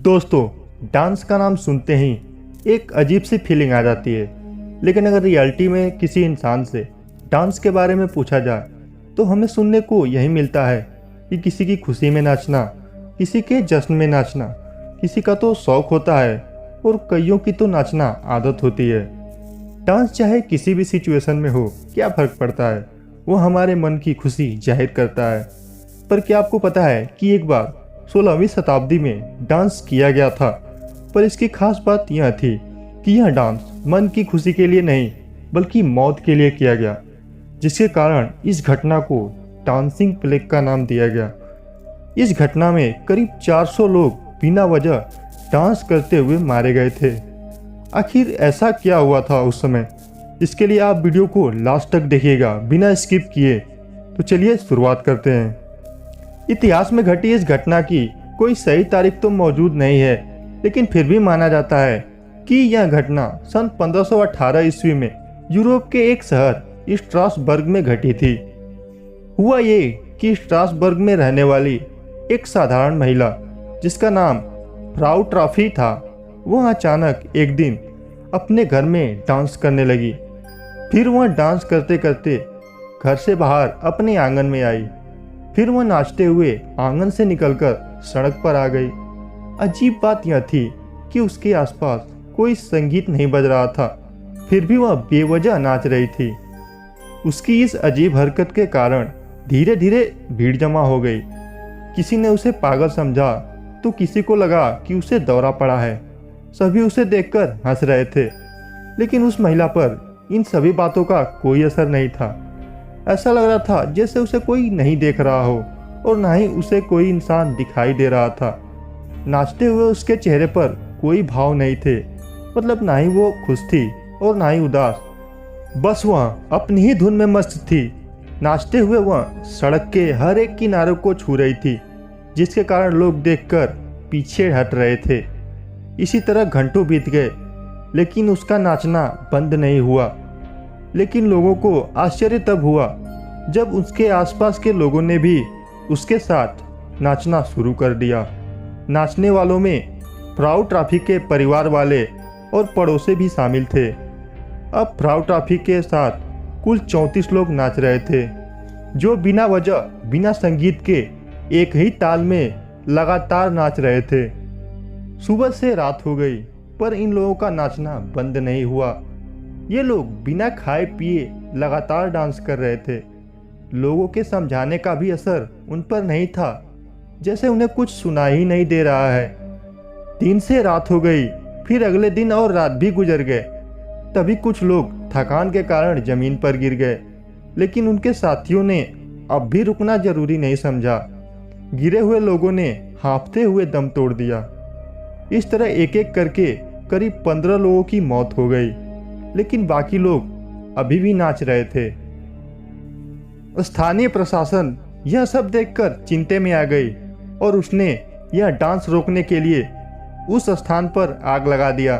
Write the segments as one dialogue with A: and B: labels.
A: दोस्तों, डांस का नाम सुनते ही एक अजीब सी फीलिंग आ जाती है। लेकिन अगर रियलिटी में किसी इंसान से डांस के बारे में पूछा जाए तो हमें सुनने को यही मिलता है कि किसी की खुशी में नाचना, किसी के जश्न में नाचना, किसी का तो शौक होता है और कईयों की तो नाचना आदत होती है। डांस चाहे किसी भी सिचुएशन में हो, क्या फ़र्क पड़ता है, वो हमारे मन की खुशी जाहिर करता है। पर क्या आपको पता है कि एक बार 16वीं शताब्दी में डांस किया गया था, पर इसकी खास बात यह थी कि यह डांस मन की खुशी के लिए नहीं बल्कि मौत के लिए किया गया, जिसके कारण इस घटना को डांसिंग प्लेग का नाम दिया गया। इस घटना में करीब 400 लोग बिना वजह डांस करते हुए मारे गए थे। आखिर ऐसा क्या हुआ था उस समय, इसके लिए आप वीडियो को लास्ट तक देखिएगा बिना स्किप किए। तो चलिए शुरुआत करते हैं। इतिहास में घटी इस घटना की कोई सही तारीख तो मौजूद नहीं है, लेकिन फिर भी माना जाता है कि यह घटना सन 1518 ईस्वी में यूरोप के एक शहर स्ट्रासबर्ग में घटी थी। हुआ ये कि स्ट्रासबर्ग में रहने वाली एक साधारण महिला जिसका नाम फ्राउ ट्रॉफी था, वह अचानक एक दिन अपने घर में डांस करने लगी। फिर वह डांस करते करते घर से बाहर अपने आंगन में आई। फिर वह नाचते हुए आंगन से निकलकर सड़क पर आ गई। अजीब बात यह थी कि उसके आसपास कोई संगीत नहीं बज रहा था, फिर भी वह बेवजह नाच रही थी। उसकी इस अजीब हरकत के कारण धीरे धीरे भीड़ जमा हो गई। किसी ने उसे पागल समझा तो किसी को लगा कि उसे दौरा पड़ा है। सभी उसे देखकर हंस रहे थे, लेकिन उस महिला पर इन सभी बातों का कोई असर नहीं था। ऐसा लग रहा था जैसे उसे कोई नहीं देख रहा हो और ना ही उसे कोई इंसान दिखाई दे रहा था। नाचते हुए उसके चेहरे पर कोई भाव नहीं थे, मतलब ना ही वो खुश थी और ना ही उदास। बस वह अपनी ही धुन में मस्त थी। नाचते हुए वह सड़क के हर एक किनारे को छू रही थी, जिसके कारण लोग देखकर पीछे हट रहे थे। इसी तरह घंटों बीत गए, लेकिन उसका नाचना बंद नहीं हुआ। लेकिन लोगों को आश्चर्य तब हुआ जब उसके आसपास के लोगों ने भी उसके साथ नाचना शुरू कर दिया। नाचने वालों में फ्राउ ट्रॉफी के परिवार वाले और पड़ोसी भी शामिल थे। अब फ्राउ ट्रॉफी के साथ कुल 34 लोग नाच रहे थे, जो बिना वजह बिना संगीत के एक ही ताल में लगातार नाच रहे थे। सुबह से रात हो गई, पर इन लोगों का नाचना बंद नहीं हुआ। ये लोग बिना खाए पिए लगातार डांस कर रहे थे। लोगों के समझाने का भी असर उन पर नहीं था, जैसे उन्हें कुछ सुना ही नहीं दे रहा है। दिन से रात हो गई, फिर अगले दिन और रात भी गुजर गए। तभी कुछ लोग थकान के कारण जमीन पर गिर गए, लेकिन उनके साथियों ने अब भी रुकना जरूरी नहीं समझा। गिरे हुए लोगों ने हाँफते हुए दम तोड़ दिया। इस तरह एक एक करके करीब 15 लोगों की मौत हो गई, लेकिन बाकी लोग अभी भी नाच रहे थे। स्थानीय प्रशासन यह सब देखकर चिंता में आ गई और उसने यह डांस रोकने के लिए उस स्थान पर आग लगा दिया।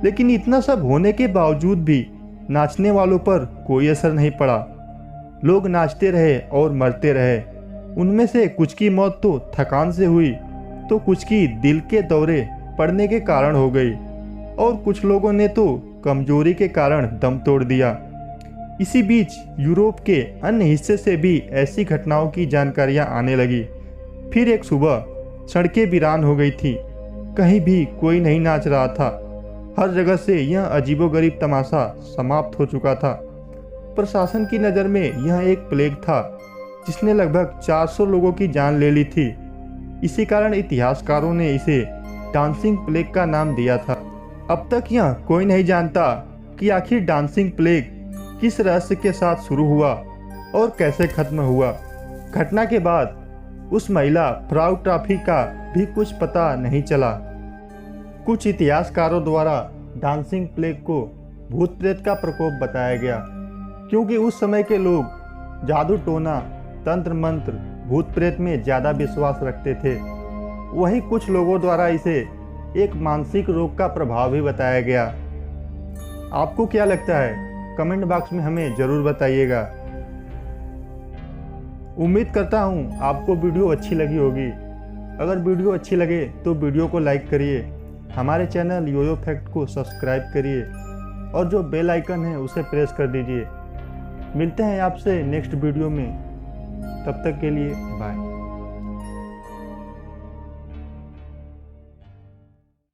A: लेकिन इतना सब होने के बावजूद भी नाचने वालों पर कोई असर नहीं पड़ा। लोग नाचते रहे और मरते रहे। उनमें से कुछ की मौत तो थकान से हुई, तो कुछ की दिल के दौरे पड़ने के कारण हो गई, और कुछ लोगों ने तो कमजोरी के कारण दम तोड़ दिया। इसी बीच यूरोप के अन्य हिस्से से भी ऐसी घटनाओं की जानकारियां आने लगी। फिर एक सुबह सड़कें वीरान हो गई थी, कहीं भी कोई नहीं नाच रहा था। हर जगह से यह अजीबोगरीब तमाशा समाप्त हो चुका था। प्रशासन की नज़र में यह एक प्लेग था जिसने लगभग 400 लोगों की जान ले ली थी। इसी कारण इतिहासकारों ने इसे डांसिंग प्लेग का नाम दिया था। अब तक यह कोई नहीं जानता कि आखिर डांसिंग प्लेग किस रहस्य के साथ शुरू हुआ और कैसे खत्म हुआ। घटना के बाद उस महिला फ्राउ ट्रॉफी का भी कुछ पता नहीं चला। कुछ इतिहासकारों द्वारा डांसिंग प्लेग को भूत प्रेत का प्रकोप बताया गया, क्योंकि उस समय के लोग जादू टोना, तंत्र मंत्र, भूत प्रेत में ज़्यादा विश्वास रखते थे। वहीं कुछ लोगों द्वारा इसे एक मानसिक रोग का प्रभाव भी बताया गया। आपको क्या लगता है, कमेंट बॉक्स में हमें ज़रूर बताइएगा। उम्मीद करता हूँ आपको वीडियो अच्छी लगी होगी। अगर वीडियो अच्छी लगे तो वीडियो को लाइक करिए, हमारे चैनल योयो फैक्ट को सब्सक्राइब करिए और जो बेल आइकन है उसे प्रेस कर दीजिए। मिलते हैं आपसे नेक्स्ट वीडियो में, तब तक के लिए बाय।